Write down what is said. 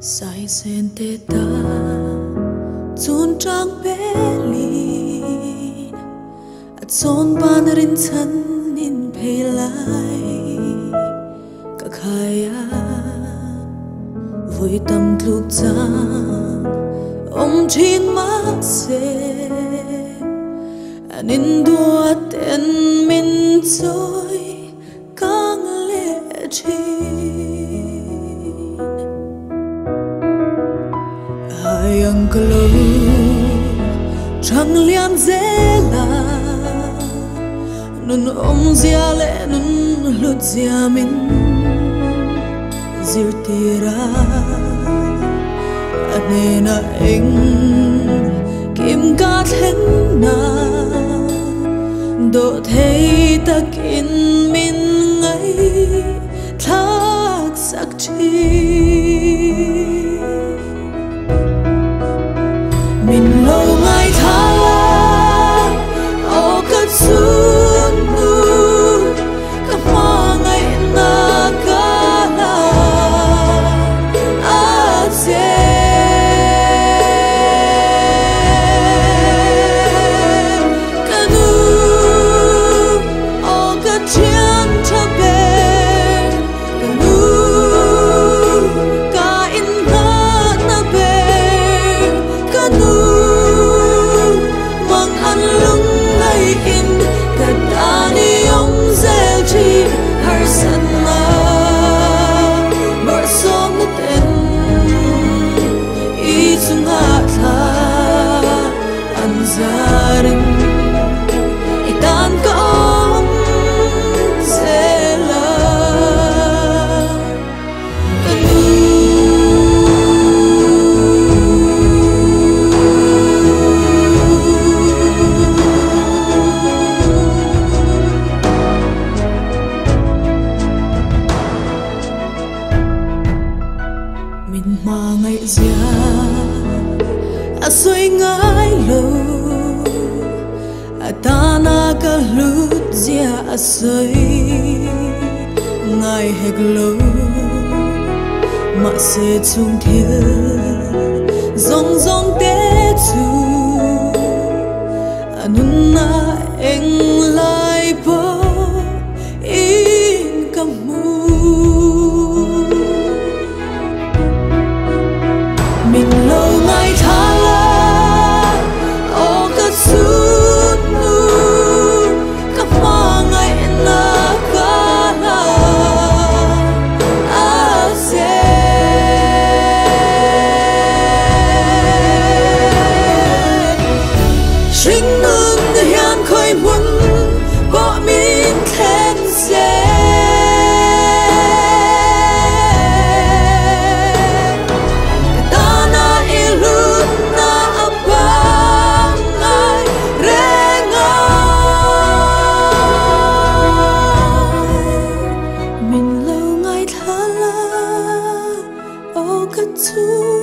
Sai sen te ta chun trang pe lin at son ban rin chan in pe lai ka khaya vui tâm tluk chang om thing ma se anin dua ten min choi kang le chi yang klo trăng lian zela nun zia le nun lut zia min zir tira anena eng kim ka thlen na do thei takin min ngai thak sak chi mình lâu ngày tha ô cất xuống nu các hoa ngày na ca la a dê ca nu ô cất chiang cha bê ca nu ca in na na bê ca nu mình mà ngày già xoay ngái lâu ta na cả lút già xoay ngày hẹt lâu mà sẽ chung thiê rong rong té chu nun na anh lại bơ in cầm mu mình lâu ngày tha la ô cất xuống nu các hoa ngày na ca la a dê sinh nương hian khơi muốn bỏ mình khen dê cất xuống